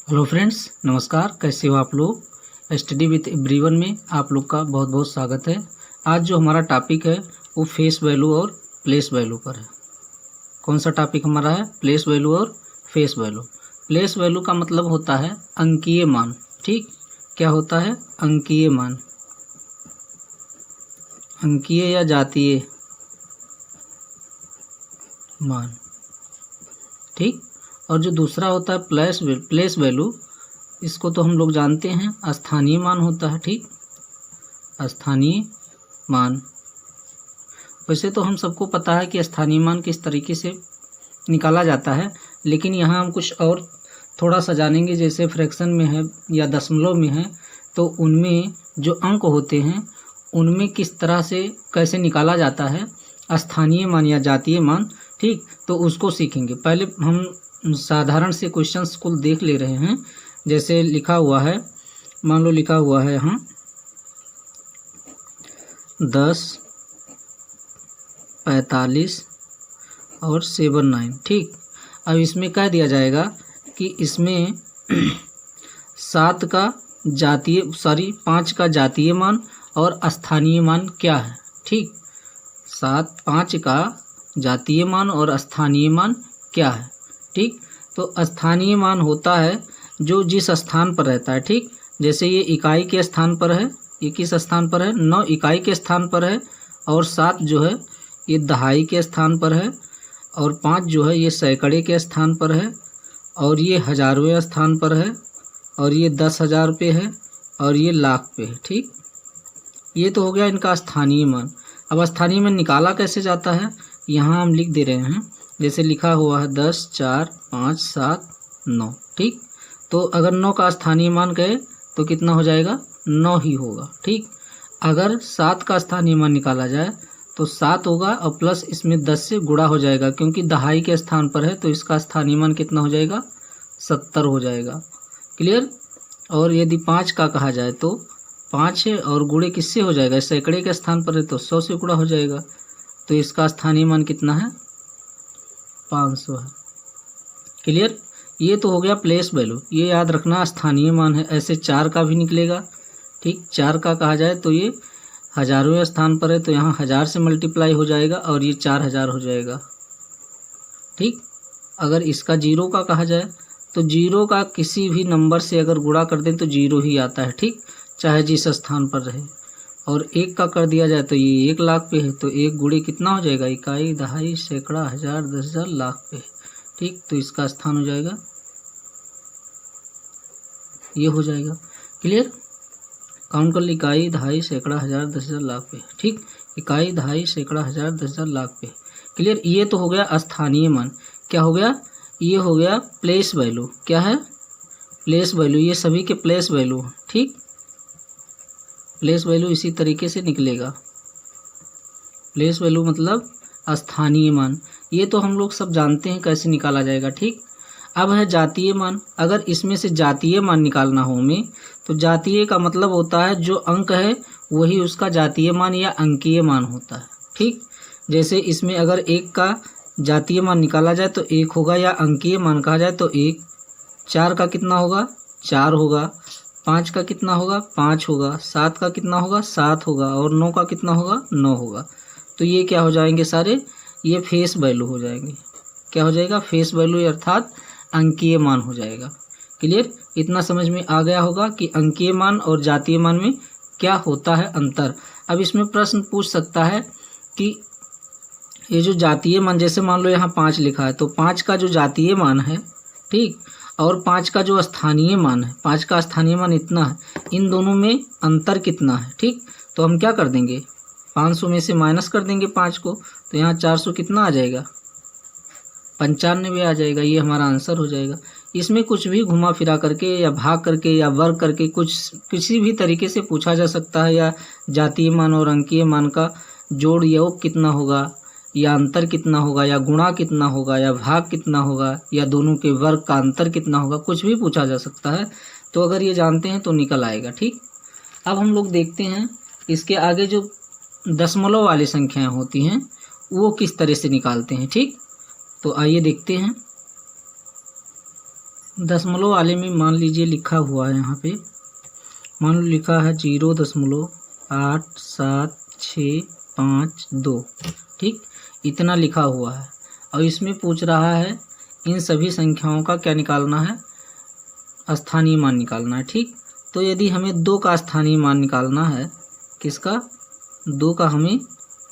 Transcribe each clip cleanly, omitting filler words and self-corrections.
Hello friends, नमस्कार। कैसे हो आप लोग। स्टडी विथ एवरीवन में आप लोग का बहुत बहुत स्वागत है। आज जो हमारा टॉपिक है वो फेस वैल्यू और प्लेस वैल्यू पर है। कौन सा टॉपिक हमारा है? प्लेस वैल्यू और फेस वैल्यू। प्लेस वैल्यू का मतलब होता है अंकीय मान। ठीक, क्या होता है? अंकीय मान, अंकीय या जातीय मान। ठीक, और जो दूसरा होता है प्लेस वैल्यू, इसको तो हम लोग जानते हैं स्थानीय मान होता है। ठीक, स्थानीय मान। वैसे तो हम सबको पता है कि स्थानीय मान किस तरीके से निकाला जाता है, लेकिन यहाँ हम कुछ और थोड़ा सा जानेंगे। जैसे फ्रैक्शन में है या दशमलव में है, तो उनमें जो अंक होते हैं उनमें किस तरह से कैसे निकाला जाता है स्थानीय मान या जातीय मान। ठीक, तो उसको सीखेंगे। पहले हम साधारण से क्वेश्चंस को देख ले रहे हैं। जैसे लिखा हुआ है, मान लो लिखा हुआ है यहाँ 10, 45 और 7, 9। ठीक, अब इसमें कह दिया जाएगा कि इसमें 5 का जातीय मान और स्थानीय मान क्या है। ठीक, 5 का जातीय मान और स्थानीय मान क्या है। ठीक, तो स्थानीय मान होता है जो जिस स्थान पर रहता है। ठीक, जैसे ये इकाई के स्थान पर है, ये किस स्थान पर है? 9 इकाई के स्थान पर है, और 7 जो है ये दहाई के स्थान पर है, और 5 जो है ये सैकड़े के स्थान पर है, और ये हजारवें स्थान पर है, और ये 10,000 पे है, और ये लाख पे है। ठीक, ये तो हो गया इनका स्थानीय मान। अब स्थानीय मान निकाला कैसे जाता है, यहाँ हम लिख दे रहे हैं। जैसे लिखा हुआ है 10, 4, 5, 7, 9। ठीक, तो अगर 9 का स्थानीय मान कहे तो कितना हो जाएगा? 9 ही होगा। ठीक, अगर 7 का स्थानीय मान निकाला जाए तो 7 होगा, और प्लस इसमें 10 से गुणा हो जाएगा, क्योंकि दहाई के स्थान पर है तो इसका स्थानीय मान कितना हो जाएगा? 70 हो जाएगा। क्लियर। और यदि 5 का कहा जाए तो 5 है, और गुणे किससे हो जाएगा? सैकड़े के स्थान पर है तो 100 से गुणा हो जाएगा, तो इसका स्थानीय मान कितना है? 500 है। क्लियर। ये तो हो गया प्लेस वैल्यू। ये याद रखना स्थानीय मान है। ऐसे 4 का भी निकलेगा। ठीक, 4 का कहा जाए तो ये हजारवें स्थान पर है तो यहाँ 1000 से मल्टीप्लाई हो जाएगा, और ये 4000 हो जाएगा। ठीक, अगर इसका 0 का कहा जाए तो 0 का किसी भी नंबर से अगर गुणा कर दें तो 0 ही आता है। ठीक, चाहे जिस स्थान पर रहे। और 1 का कर दिया जाए तो ये 1 लाख पे है, तो 1 गुणे कितना हो जाएगा? इकाई, दहाई, सैकड़ा, 1000, 10,000, लाख पे। ठीक, तो इसका स्थान हो जाएगा, ये हो जाएगा। क्लियर। काउंट कर ली, इकाई, दहाई, सैकड़ा, 1000, 10,000, लाख पे। ठीक, इकाई, दहाई, सैकड़ा, 1000, 10,000, लाख पे। क्लियर। ये तो हो गया स्थानीय मान। क्या हो गया? ये हो गया प्लेस वैल्यू। क्या है? Place value. ये सभी के प्लेस वैल्यू। ठीक, प्लेस वैल्यू इसी तरीके से निकलेगा। प्लेस वैल्यू मतलब स्थानीय मान। ये तो हम लोग सब जानते हैं कैसे निकाला जाएगा। ठीक, अब है जातीय मान। अगर इसमें से जातीय मान निकालना हो हमें, तो जातीय का मतलब होता है जो अंक है वही उसका जातीय मान या अंकीय मान होता है। ठीक, जैसे इसमें अगर 1 का जातीय मान निकाला जाए तो 1 होगा, या अंकीय मान कहा जाए तो 1। 4 का कितना होगा? 4 होगा। 5 का कितना होगा? 5 होगा। 7 का कितना होगा? 7 होगा। और 9 का कितना होगा? 9 होगा। तो ये क्या हो जाएंगे सारे? ये फेस वैल्यू हो जाएंगे। क्या हो जाएगा? फेस वैल्यू, अर्थात अंकीय मान हो जाएगा। क्लियर। इतना समझ में आ गया होगा कि अंकीय मान और जातीय मान में क्या होता है अंतर। अब इसमें प्रश्न पूछ सकता है कि ये जो जातीय मान, जैसे मान लो यहाँ 5 लिखा है, तो 5 का जो जातीय मान है, ठीक, और 5 का जो स्थानीय मान है, 5 का स्थानीय मान इतना है, इन दोनों में अंतर कितना है। ठीक, तो हम क्या कर देंगे? 500 में से माइनस कर देंगे 5 को, तो यहाँ 400 कितना आ जाएगा? 95 आ जाएगा। ये हमारा आंसर हो जाएगा। इसमें कुछ भी घुमा फिरा करके या भाग करके या वर्ग करके कुछ किसी भी तरीके से पूछा जा सकता है, या जातीय मान और अंकीय मान का जोड़ योग कितना होगा, या अंतर कितना होगा, या गुणा कितना होगा, या भाग कितना होगा, या दोनों के वर्ग का अंतर कितना होगा, कुछ भी पूछा जा सकता है। तो अगर ये जानते हैं तो निकल आएगा। ठीक, अब हम लोग देखते हैं इसके आगे जो दशमलव वाली संख्याएं होती हैं वो किस तरह से निकालते हैं। ठीक, तो आइए देखते हैं। दशमलव वाले में मान लीजिए लिखा हुआ है यहाँ पे, मान लो लिखा है 0.8765 2, ठीक, इतना लिखा हुआ है। और इसमें पूछ रहा है इन सभी संख्याओं का क्या निकालना है, स्थानीय मान निकालना है, ठीक। तो यदि हमें 2 का स्थानीय मान निकालना है, किसका, 2 का हमें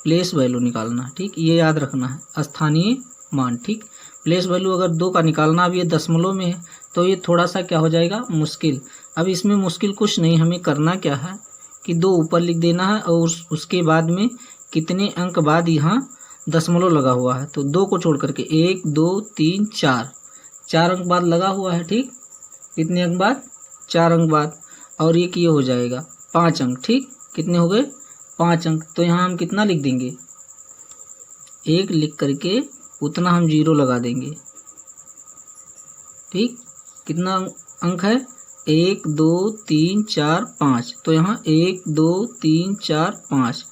प्लेस वैल्यू निकालना है, ठीक, ये याद रखना है, स्थानीय मान, ठीक। प्लेस वैल्यू अगर 2 का निकालना, अब ये दशमलव में है तो ये थोड़ा सा क्या हो जाएगा, मुश्किल। अब इसमें मुश्किल कुछ नहीं, हमें करना क्या है कि 2 ऊपर लिख देना है और उसके बाद में कितने अंक बाद यहाँ दशमलव लगा हुआ है, तो 2 को छोड़ करके 1 2 3 4 अंक बाद लगा हुआ है, ठीक। कितने अंक बाद, 4 अंक बाद, और ये हो जाएगा 5 अंक, ठीक। कितने हो गए, 5 अंक। तो यहाँ हम कितना लिख देंगे, 1 लिख करके उतना हम 0 लगा देंगे, ठीक। कितना अंक है, 1 2 3 4 5, तो यहाँ 1 2 3 4 5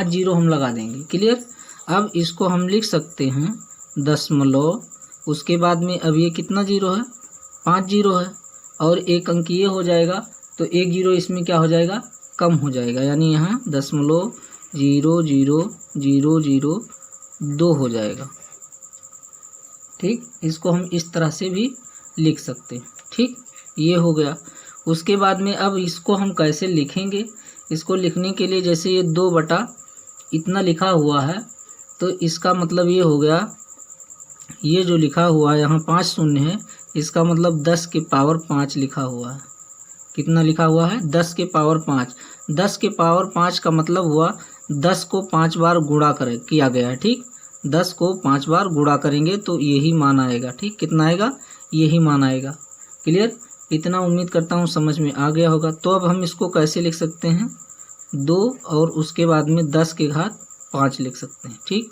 0 हम लगा देंगे, क्लियर। अब इसको हम लिख सकते हैं दशमलव, उसके बाद में अब ये कितना 0 है, 5 0 है, और 1 अंक ये हो जाएगा, तो 1 0 इसमें क्या हो जाएगा, कम हो जाएगा, यानी यहाँ 0.000002 हो जाएगा, ठीक। इसको हम इस तरह से भी लिख सकते हैं, ठीक, ये हो गया। उसके बाद में अब इसको हम कैसे लिखेंगे, इसको लिखने के लिए जैसे ये 2 बटा इतना लिखा हुआ है, तो इसका मतलब ये हो गया, ये जो लिखा हुआ है यहाँ 5 शून्य है, इसका मतलब 10 के पावर 5 लिखा हुआ है। कितना लिखा हुआ है, 10 के पावर 5। 10 के पावर 5 का मतलब हुआ 10 को 5 बार गुणा किया गया है, ठीक। 10 को 5 बार गुणा करेंगे तो यही मान आएगा, ठीक। कितना आएगा, यही मान आएगा, क्लियर। इतना उम्मीद करता हूँ समझ में आ गया होगा। तो अब हम इसको कैसे लिख सकते हैं, 2 और उसके बाद में 10 के घात 5 लिख सकते हैं, ठीक।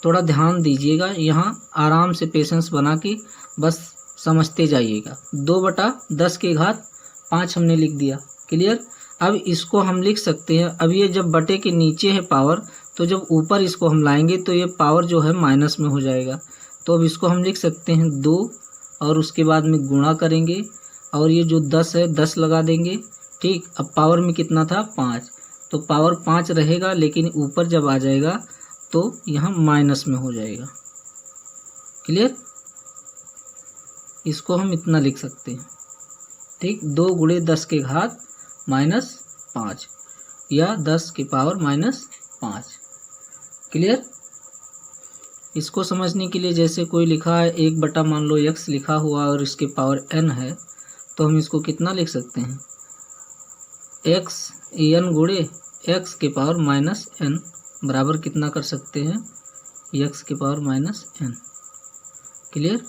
थोड़ा ध्यान दीजिएगा, यहाँ आराम से पेशेंस बना के बस समझते जाइएगा। 2 बटा 10 के घात 5 हमने लिख दिया, क्लियर। अब इसको हम लिख सकते हैं, अब ये जब बटे के नीचे है पावर, तो जब ऊपर इसको हम लाएंगे तो ये पावर जो है माइनस में हो जाएगा। तो अब इसको हम लिख सकते हैं 2 और उसके बाद में गुणा करेंगे, और ये जो 10 है 10 लगा देंगे, ठीक। अब पावर में कितना था, 5, तो पावर 5 रहेगा, लेकिन ऊपर जब आ जाएगा तो यहाँ माइनस में हो जाएगा, क्लियर। इसको हम इतना लिख सकते हैं, ठीक, 2 गुणे 10 के घात -5 या 10 के पावर -5, क्लियर। इसको समझने के लिए जैसे कोई लिखा है 1 बटा मान लो x लिखा हुआ और इसके पावर n है, तो हम इसको कितना लिख सकते हैं, x n गुणे x के पावर -n बराबर कितना कर सकते हैं, x के पावर -n, क्लियर।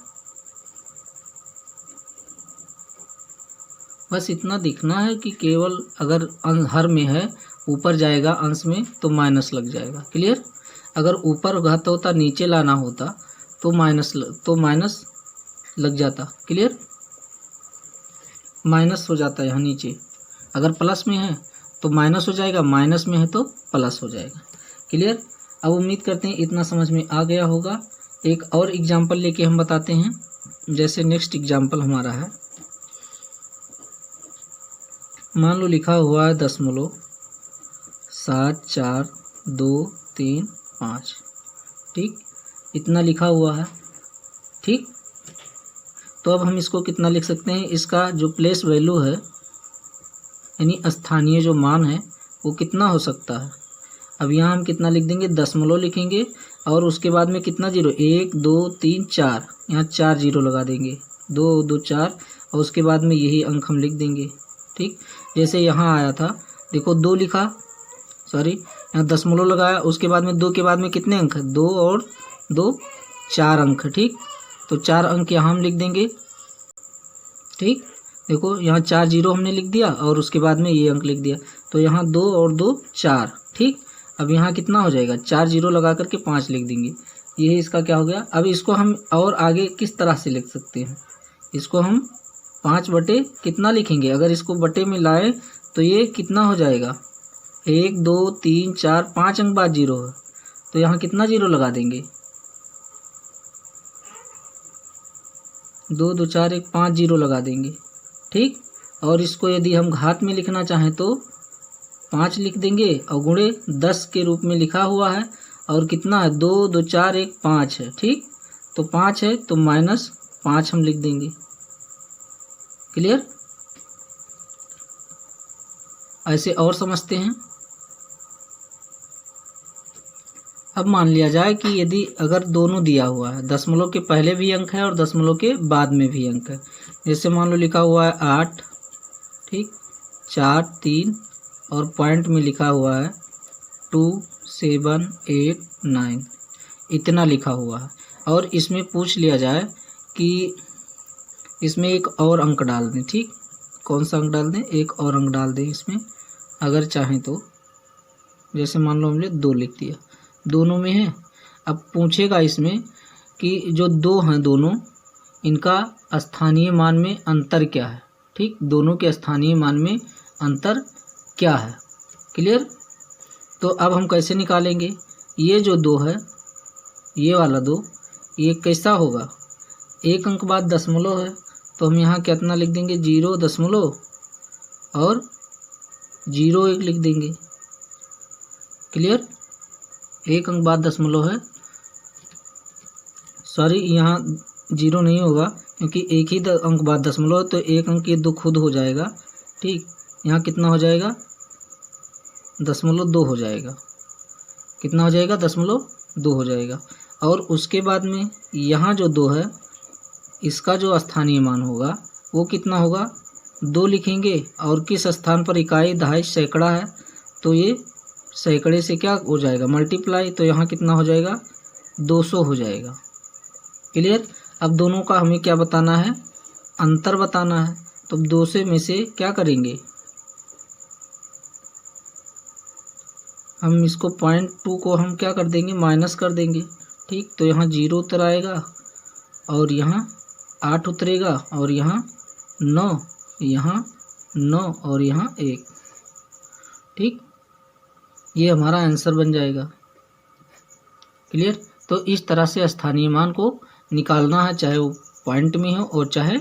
बस इतना दिखना है कि केवल अगर हर में है ऊपर जाएगा अंश में तो माइनस लग जाएगा, क्लियर। अगर ऊपर घात होता नीचे लाना होता तो माइनस लग जाता, क्लियर। माइनस हो जाता है यहाँ नीचे, अगर प्लस में है तो माइनस हो जाएगा, माइनस में है तो प्लस हो जाएगा, क्लियर। अब उम्मीद करते हैं इतना समझ में आ गया होगा। एक और एग्जाम्पल लेके हम बताते हैं। जैसे नेक्स्ट एग्जाम्पल हमारा है, मान लो लिखा हुआ है 0.7425, ठीक, इतना लिखा हुआ है, ठीक। तो अब हम इसको कितना लिख सकते हैं, इसका जो प्लेस वैल्यू है यानी स्थानीय जो मान है वो कितना हो सकता है। अब यहाँ हम कितना लिख देंगे, दशमलव लिखेंगे और उसके बाद में कितना 0, 1 2 3 4, यहाँ 4 0 लगा देंगे, 2 2 4, और उसके बाद में यही अंक हम लिख देंगे, ठीक। जैसे यहाँ आया था, देखो 2 लिखा, सॉरी यहाँ दशमलव लगाया, उसके बाद में 2 के बाद में कितने अंक है, 2 और 2 4 अंक, ठीक। तो 4 अंक यहाँ हम लिख देंगे, ठीक। देखो यहाँ 4 0 हमने लिख दिया और उसके बाद में ये अंक लिख दिया, तो यहाँ 2 और 2 4, ठीक। अब यहाँ कितना हो जाएगा, 4 0 लगा करके 5 लिख देंगे, यही इसका क्या हो गया। अब इसको हम और आगे किस तरह से लिख सकते हैं, इसको हम 5 बटे कितना लिखेंगे, अगर इसको बटे में लाए तो ये कितना हो जाएगा, 1 2 3 4 5 अंक बाद 0 है, तो यहाँ कितना 0 लगा देंगे, 2 2 4 1 5 जीरो लगा देंगे, ठीक। और इसको यदि हम घात में लिखना चाहें तो 5 लिख देंगे और गुणे 10 के रूप में लिखा हुआ है। और कितना है, 2 2 4 1 5 है, ठीक। तो 5 है तो -5 हम लिख देंगे। क्लियर। ऐसे और समझते हैं। अब मान लिया जाए कि यदि अगर दोनों दिया हुआ है, दशमलव के पहले भी अंक है और दशमलव के बाद में भी अंक है। जैसे मान लो लिखा हुआ है 8, ठीक, 4 3 और पॉइंट में लिखा हुआ है 2 7 8 9, इतना लिखा हुआ है। और इसमें पूछ लिया जाए कि इसमें एक और अंक डाल दें, ठीक। कौन सा अंक डाल दें, एक और अंक डाल दें इसमें अगर चाहें तो। जैसे मान लो हमने 2 लिख दिया, दोनों में है। अब पूछेगा इसमें कि जो 2 हैं दोनों, इनका स्थानीय मान में अंतर क्या है, ठीक। दोनों के स्थानीय मान में अंतर क्या है। क्लियर। तो अब हम कैसे निकालेंगे, ये जो 2 है, ये वाला 2, ये कैसा होगा, एक अंक बाद दशमलव है तो हम यहाँ कितना लिख देंगे, 0 दशमलव और 0 1 लिख देंगे। क्लियर। एक अंक बाद दशमलव है, सॉरी यहाँ 0 नहीं होगा क्योंकि एक ही अंक बाद दशमलव है, तो एक अंक ये 2 खुद हो जाएगा, ठीक। यहाँ कितना हो जाएगा, 0.2 हो जाएगा। कितना हो जाएगा, 0.2 हो जाएगा। और उसके बाद में यहाँ जो 2 है, इसका जो स्थानीय मान होगा वो कितना होगा, 2 लिखेंगे। और किस स्थान पर इकाई, दहाई, सैकड़ा है, तो ये सैकड़े से क्या हो जाएगा, मल्टीप्लाई। तो यहाँ कितना हो जाएगा, 200 हो जाएगा। क्लियर। अब दोनों का हमें क्या बताना है, अंतर बताना है। तो 200 में से क्या करेंगे, हम इसको 0.2 को हम क्या कर देंगे, माइनस कर देंगे, ठीक। तो यहाँ 0 उतर आएगा और यहाँ 8 उतरेगा और यहाँ 9, यहाँ 9 और यहाँ 1, ठीक। ये हमारा आंसर बन जाएगा। क्लियर। तो इस तरह से स्थानीय मान को निकालना है, चाहे वो पॉइंट में हो और चाहे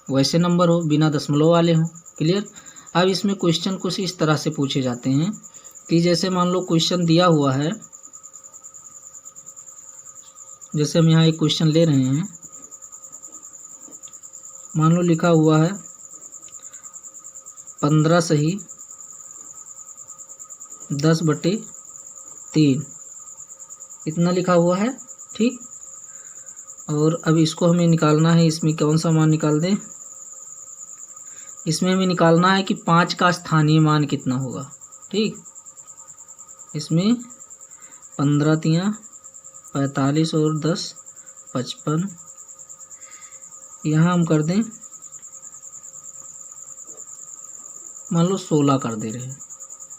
वैसे नंबर हो, बिना दशमलव वाले हो। क्लियर। अब इसमें क्वेश्चन कुछ इस तरह से पूछे जाते हैं कि जैसे मान लो क्वेश्चन दिया हुआ है, जैसे हम यहाँ एक क्वेश्चन ले रहे हैं, मान लो लिखा हुआ है 15 सही 10/3, इतना लिखा हुआ है, ठीक। और अब इसको हमें निकालना है, इसमें कौन सा मान निकाल दें, इसमें हमें निकालना है कि 5 का स्थानीय मान कितना होगा, ठीक। इसमें 15 तियाँ 45 और 10 55, यहाँ हम कर दें, मान लो 16 कर दे रहे हैं,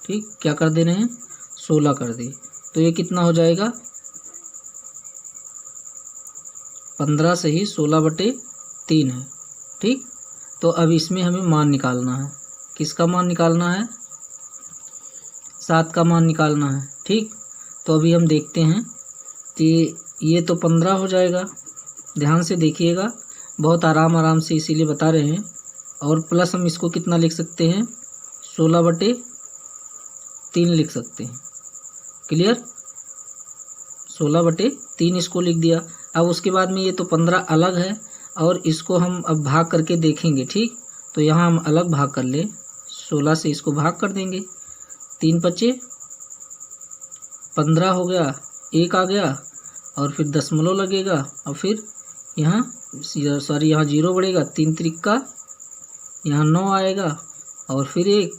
ठीक। क्या कर दे रहे हैं, 16 कर दे। तो ये कितना हो जाएगा, 15 सही 16/3 है, ठीक। तो अब इसमें हमें मान निकालना है, किसका मान निकालना है, 7 का मान निकालना है, ठीक। तो अभी हम देखते हैं कि ये तो 15 हो जाएगा, ध्यान से देखिएगा, बहुत आराम से इसीलिए बता रहे हैं। और प्लस हम इसको कितना लिख सकते हैं, 16/3 लिख सकते हैं। क्लियर। 16/3 इसको लिख दिया। अब उसके बाद में ये तो 15 अलग है और इसको हम अब भाग करके देखेंगे, ठीक। तो यहाँ हम अलग भाग कर लें, 16 से इसको भाग कर देंगे, 3 बचे 15 हो गया, 1 आ गया और फिर दशमलव लगेगा और फिर यहाँ सॉरी यहाँ 0 बढ़ेगा, 3 त्रिक का यहाँ 9 आएगा और फिर 1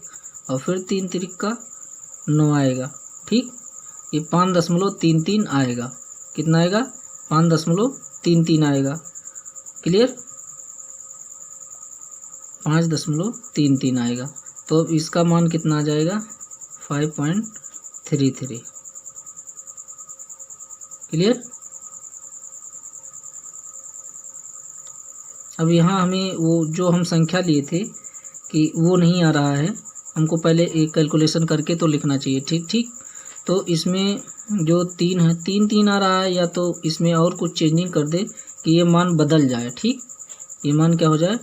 और फिर 3 त्रिक का 9 आएगा, ठीक। ये 5.33 आएगा, कितना आएगा, 5.33 आएगा। क्लियर। 5.33 आएगा। तो अब इसका मान कितना आ जाएगा, 5.33। क्लियर। अब यहाँ हमें वो जो हम संख्या लिए थे कि वो नहीं आ रहा है, हमको पहले एक कैलकुलेशन करके तो लिखना चाहिए, ठीक ठीक। तो इसमें जो 3 है, 3 3 आ रहा है, या तो इसमें और कुछ चेंजिंग कर दे कि ये मान बदल जाए। ठीक, ये मान क्या हो जाए,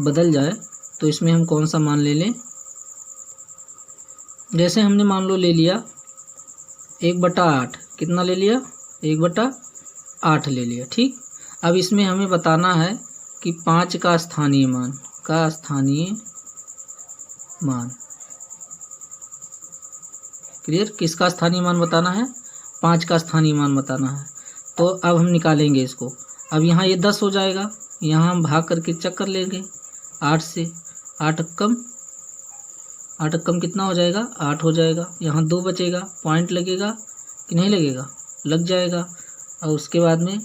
बदल जाए। तो इसमें हम कौन सा मान ले लें, जैसे हमने मान लो ले लिया 1/8, कितना ले लिया, 1/8 ले लिया। ठीक, अब इसमें हमें बताना है कि 5 का स्थानीय मान, क्लियर, किसका स्थानीय मान बताना है, 5 का स्थानीय मान बताना है। तो अब हम निकालेंगे इसको। अब यहाँ ये 10 हो जाएगा, यहाँ हम भाग करके चेक कर लेंगे 8 से, 8 कम कितना हो जाएगा, 8 हो जाएगा। यहाँ 2 बचेगा, पॉइंट लगेगा कि नहीं लगेगा, लग जाएगा। और उसके बाद में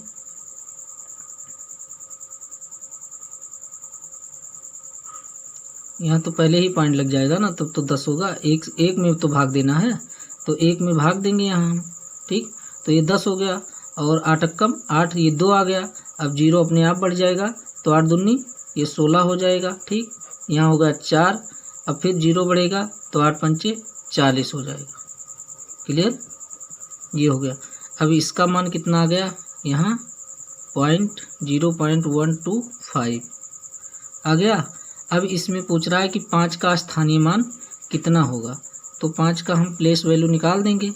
यहाँ तो पहले ही पॉइंट लग जाएगा ना, तब तो 10 होगा। एक में तो भाग देना है, तो 1 में भाग देंगे यहाँ हम। ठीक, तो ये 10 हो गया और 8 कम 8, ये 2 आ गया। अब 0 अपने आप बढ़ जाएगा, तो 8 दूनी ये 16 हो जाएगा। ठीक, यहाँ होगा 4, अब फिर 0 बढ़ेगा तो 8 पंचे 40 हो जाएगा। क्लियर, ये हो गया। अब इसका मान कितना आ गया, यहाँ 0.125 आ गया। अब इसमें पूछ रहा है कि 5 का स्थानीय मान कितना होगा, तो 5 का हम प्लेस वैल्यू निकाल देंगे।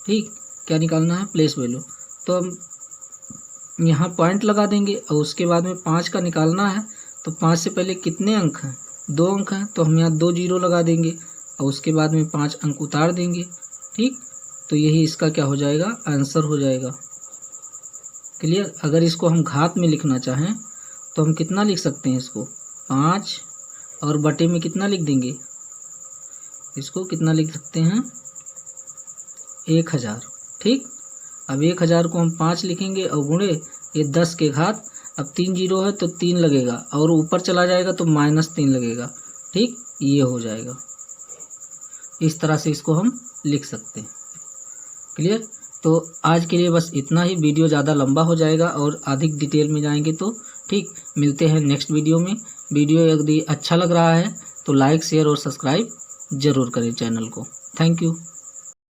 ठीक, क्या निकालना है, प्लेस वैल्यू। तो हम यहाँ पॉइंट लगा देंगे और उसके बाद में 5 का निकालना है। तो 5 से पहले कितने अंक हैं, 2 अंक हैं, तो हम यहाँ 2 0 लगा देंगे और उसके बाद में 5 अंक उतार देंगे। ठीक, तो यही इसका क्या हो जाएगा, आंसर हो जाएगा। क्लियर, अगर इसको हम घात में लिखना चाहें तो हम कितना लिख सकते हैं, इसको 5 और बटे में कितना लिख देंगे, इसको कितना लिख सकते हैं, 1000। ठीक, अब 1000 को हम 5 लिखेंगे और गुणे ये 10 के घात, अब 3 0 है तो 3 लगेगा और ऊपर चला जाएगा तो -3 लगेगा। ठीक, ये हो जाएगा। इस तरह से इसको हम लिख सकते हैं। क्लियर, तो आज के लिए बस इतना ही। वीडियो ज़्यादा लंबा हो जाएगा और अधिक डिटेल में जाएंगे तो ठीक, मिलते हैं नेक्स्ट वीडियो में। वीडियो यदि अच्छा लग रहा है तो लाइक, शेयर और सब्सक्राइब ज़रूर करें चैनल को। Thank you.